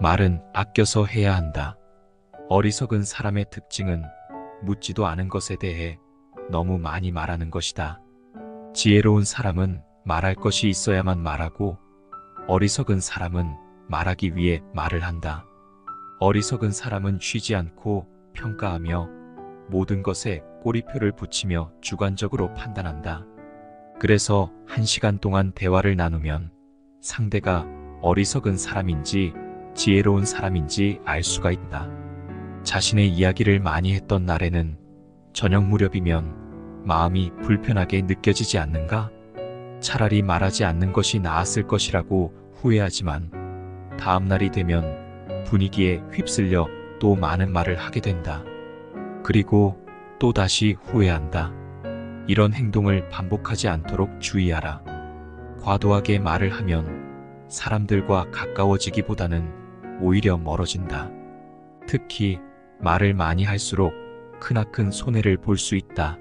말은 아껴서 해야 한다. 어리석은 사람의 특징은 묻지도 않은 것에 대해 너무 많이 말하는 것이다. 지혜로운 사람은 말할 것이 있어야만 말하고, 어리석은 사람은 말하기 위해 말을 한다. 어리석은 사람은 쉬지 않고 평가하며 모든 것에 꼬리표를 붙이며 주관적으로 판단한다. 그래서 1시간 동안 대화를 나누면 상대가 어리석은 사람인지 지혜로운 사람인지 알 수가 있다. 자신의 이야기를 많이 했던 날에는 저녁 무렵이면 마음이 불편하게 느껴지지 않는가? 차라리 말하지 않는 것이 나았을 것이라고 후회하지만 다음 날이 되면 분위기에 휩쓸려 또 많은 말을 하게 된다. 그리고 또 다시 후회한다. 이런 행동을 반복하지 않도록 주의하라. 과도하게 말을 하면 사람들과 가까워지기보다는 오히려 멀어진다. 특히 말을 많이 할수록 크나큰 손해를 볼 수 있다.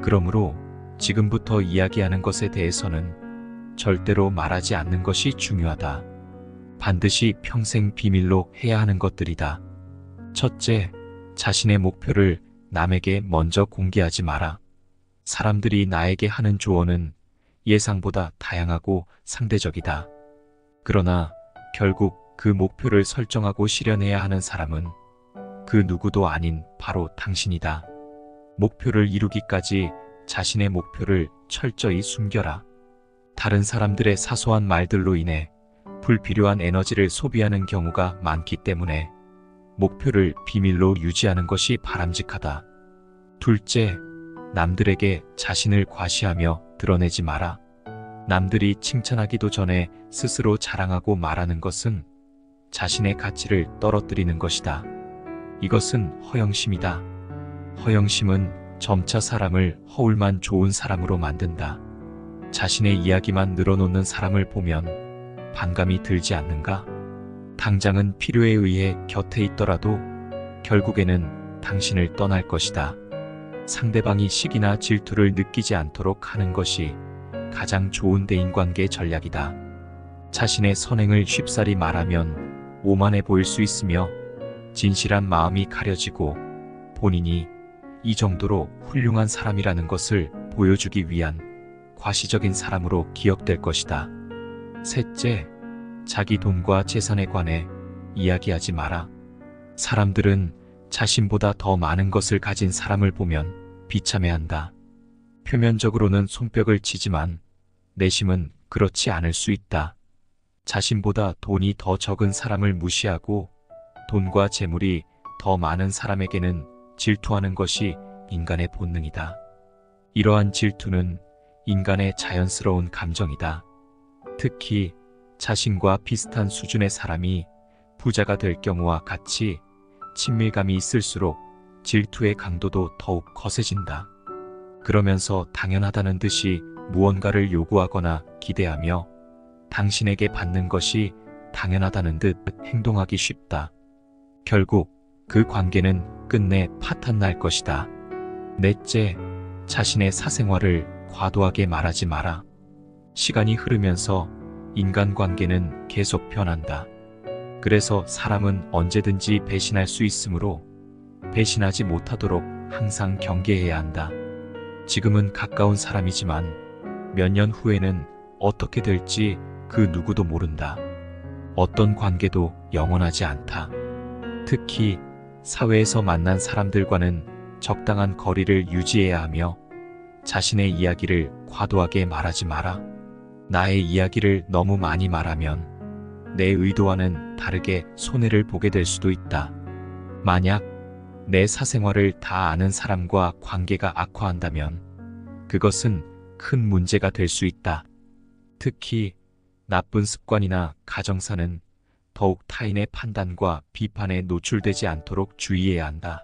그러므로 지금부터 이야기하는 것에 대해서는 절대로 말하지 않는 것이 중요하다. 반드시 평생 비밀로 해야 하는 것들이다. 첫째, 자신의 목표를 남에게 먼저 공개하지 마라. 사람들이 나에게 하는 조언은 예상보다 다양하고 상대적이다. 그러나 결국 그 목표를 설정하고 실현해야 하는 사람은 그 누구도 아닌 바로 당신이다. 목표를 이루기까지 자신의 목표를 철저히 숨겨라. 다른 사람들의 사소한 말들로 인해 불필요한 에너지를 소비하는 경우가 많기 때문에 목표를 비밀로 유지하는 것이 바람직하다. 둘째, 남들에게 자신을 과시하며 드러내지 마라. 남들이 칭찬하기도 전에 스스로 자랑하고 말하는 것은 자신의 가치를 떨어뜨리는 것이다. 이것은 허영심이다. 허영심은 점차 사람을 허울만 좋은 사람으로 만든다. 자신의 이야기만 늘어놓는 사람을 보면 반감이 들지 않는가? 당장은 필요에 의해 곁에 있더라도 결국에는 당신을 떠날 것이다. 상대방이 시기나 질투를 느끼지 않도록 하는 것이 가장 좋은 대인관계 전략이다. 자신의 선행을 쉽사리 말하면 오만해 보일 수 있으며 진실한 마음이 가려지고 본인이 이 정도로 훌륭한 사람이라는 것을 보여주기 위한 과시적인 사람으로 기억될 것이다. 셋째, 자기 돈과 재산에 관해 이야기하지 마라. 사람들은 자신보다 더 많은 것을 가진 사람을 보면 비참해한다. 표면적으로는 손뼉을 치지만 내심은 그렇지 않을 수 있다. 자신보다 돈이 더 적은 사람을 무시하고 돈과 재물이 더 많은 사람에게는 질투하는 것이 인간의 본능이다. 이러한 질투는 인간의 자연스러운 감정이다. 특히 자신과 비슷한 수준의 사람이 부자가 될 경우와 같이 친밀감이 있을수록 질투의 강도도 더욱 거세진다. 그러면서 당연하다는 듯이 무언가를 요구하거나 기대하며 당신에게 받는 것이 당연하다는 듯 행동하기 쉽다. 결국 그 관계는 끝내 파탄 날 것이다. 넷째, 자신의 사생활을 과도하게 말하지 마라. 시간이 흐르면서 인간관계는 계속 변한다. 그래서 사람은 언제든지 배신할 수 있으므로 배신하지 못하도록 항상 경계해야 한다. 지금은 가까운 사람이지만 몇 년 후에는 어떻게 될지 그 누구도 모른다. 어떤 관계도 영원하지 않다. 특히 사회에서 만난 사람들과는 적당한 거리를 유지해야 하며 자신의 이야기를 과도하게 말하지 마라. 나의 이야기를 너무 많이 말하면 내 의도와는 다르게 손해를 보게 될 수도 있다. 만약 내 사생활을 다 아는 사람과 관계가 악화한다면 그것은 큰 문제가 될 수 있다. 특히 나쁜 습관이나 가정사는 더욱 타인의 판단과 비판에 노출되지 않도록 주의해야 한다.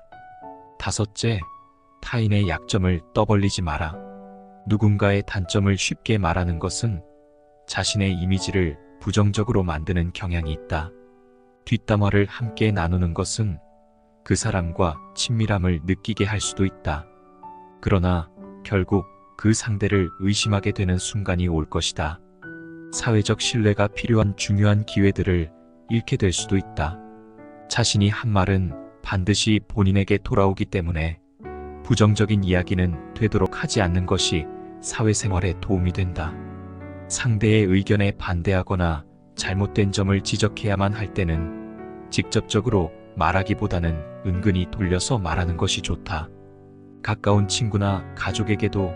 다섯째, 타인의 약점을 떠벌리지 마라. 누군가의 단점을 쉽게 말하는 것은 자신의 이미지를 부정적으로 만드는 경향이 있다. 뒷담화를 함께 나누는 것은 그 사람과 친밀함을 느끼게 할 수도 있다. 그러나 결국 그 상대를 의심하게 되는 순간이 올 것이다. 사회적 신뢰가 필요한 중요한 기회들을 잃게 될 수도 있다. 자신이 한 말은 반드시 본인에게 돌아오기 때문에 부정적인 이야기는 되도록 하지 않는 것이 사회생활에 도움이 된다. 상대의 의견에 반대하거나 잘못된 점을 지적해야만 할 때는 직접적으로 말하기보다는 은근히 돌려서 말하는 것이 좋다. 가까운 친구나 가족에게도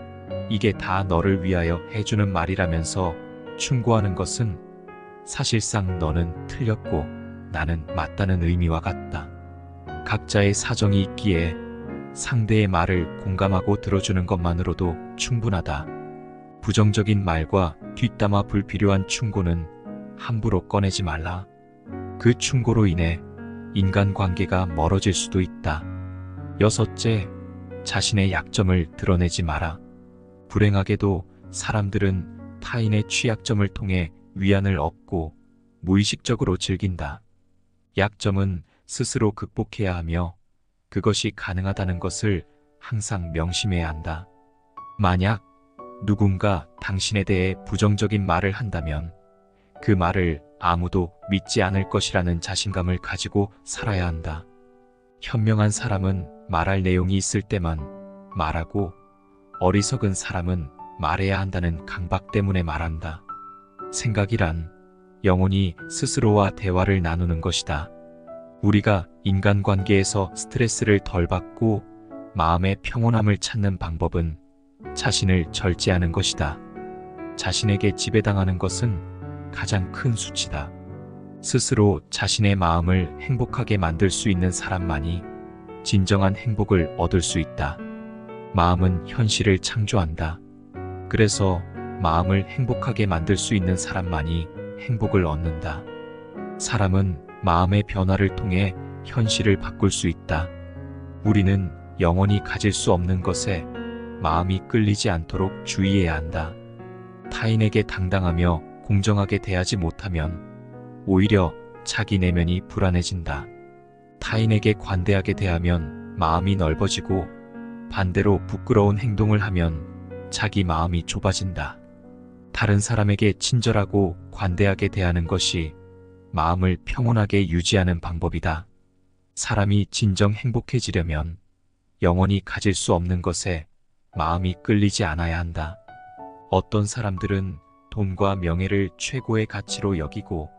이게 다 너를 위하여 해주는 말이라면서 충고하는 것은 사실상 너는 틀렸고 나는 맞다는 의미와 같다. 각자의 사정이 있기에 상대의 말을 공감하고 들어주는 것만으로도 충분하다. 부정적인 말과 뒷담화 불필요한 충고는 함부로 꺼내지 말라. 그 충고로 인해 인간관계가 멀어질 수도 있다. 여섯째, 자신의 약점을 드러내지 마라. 불행하게도 사람들은 타인의 취약점을 통해 위안을 얻고 무의식적으로 즐긴다. 약점은 스스로 극복해야 하며 그것이 가능하다는 것을 항상 명심해야 한다. 만약 누군가 당신에 대해 부정적인 말을 한다면 그 말을 아무도 믿지 않을 것이라는 자신감을 가지고 살아야 한다. 현명한 사람은 말할 내용이 있을 때만 말하고 어리석은 사람은 말해야 한다는 강박 때문에 말한다. 생각이란 영혼이 스스로와 대화를 나누는 것이다. 우리가 인간관계에서 스트레스를 덜 받고 마음의 평온함을 찾는 방법은 자신을 절제하는 것이다. 자신에게 지배당하는 것은 가장 큰 수치다. 스스로 자신의 마음을 행복하게 만들 수 있는 사람만이 진정한 행복을 얻을 수 있다. 마음은 현실을 창조한다. 그래서 마음을 행복하게 만들 수 있는 사람만이 행복을 얻는다. 사람은 마음의 변화를 통해 현실을 바꿀 수 있다. 우리는 영원히 가질 수 없는 것에 마음이 끌리지 않도록 주의해야 한다. 타인에게 당당하며 공정하게 대하지 못하면 오히려 자기 내면이 불안해진다. 타인에게 관대하게 대하면 마음이 넓어지고 반대로 부끄러운 행동을 하면 자기 마음이 좁아진다. 다른 사람에게 친절하고 관대하게 대하는 것이 마음을 평온하게 유지하는 방법이다. 사람이 진정 행복해지려면 영원히 가질 수 없는 것에 마음이 끌리지 않아야 한다. 어떤 사람들은 돈과 명예를 최고의 가치로 여기고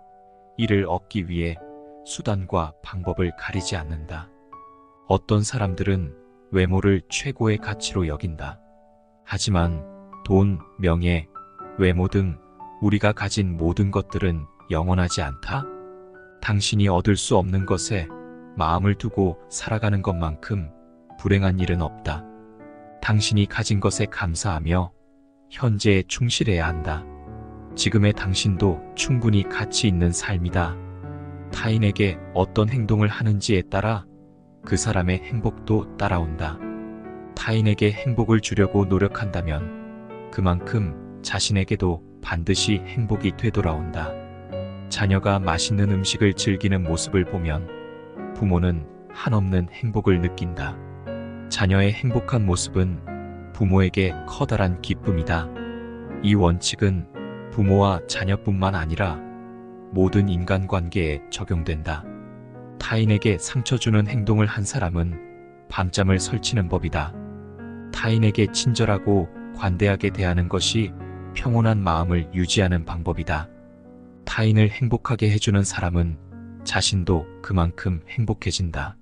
이를 얻기 위해 수단과 방법을 가리지 않는다. 어떤 사람들은 외모를 최고의 가치로 여긴다. 하지만 돈, 명예, 외모 등 우리가 가진 모든 것들은 영원하지 않다. 당신이 얻을 수 없는 것에 마음을 두고 살아가는 것만큼 불행한 일은 없다. 당신이 가진 것에 감사하며 현재에 충실해야 한다. 지금의 당신도 충분히 가치 있는 삶이다. 타인에게 어떤 행동을 하는지에 따라 그 사람의 행복도 따라온다. 타인에게 행복을 주려고 노력한다면 그만큼 자신에게도 반드시 행복이 되돌아온다. 자녀가 맛있는 음식을 즐기는 모습을 보면 부모는 한없는 행복을 느낀다. 자녀의 행복한 모습은 부모에게 커다란 기쁨이다. 이 원칙은 부모와 자녀뿐만 아니라 모든 인간관계에 적용된다. 타인에게 상처 주는 행동을 한 사람은 밤잠을 설치는 법이다. 타인에게 친절하고 관대하게 대하는 것이 평온한 마음을 유지하는 방법이다. 타인을 행복하게 해주는 사람은 자신도 그만큼 행복해진다.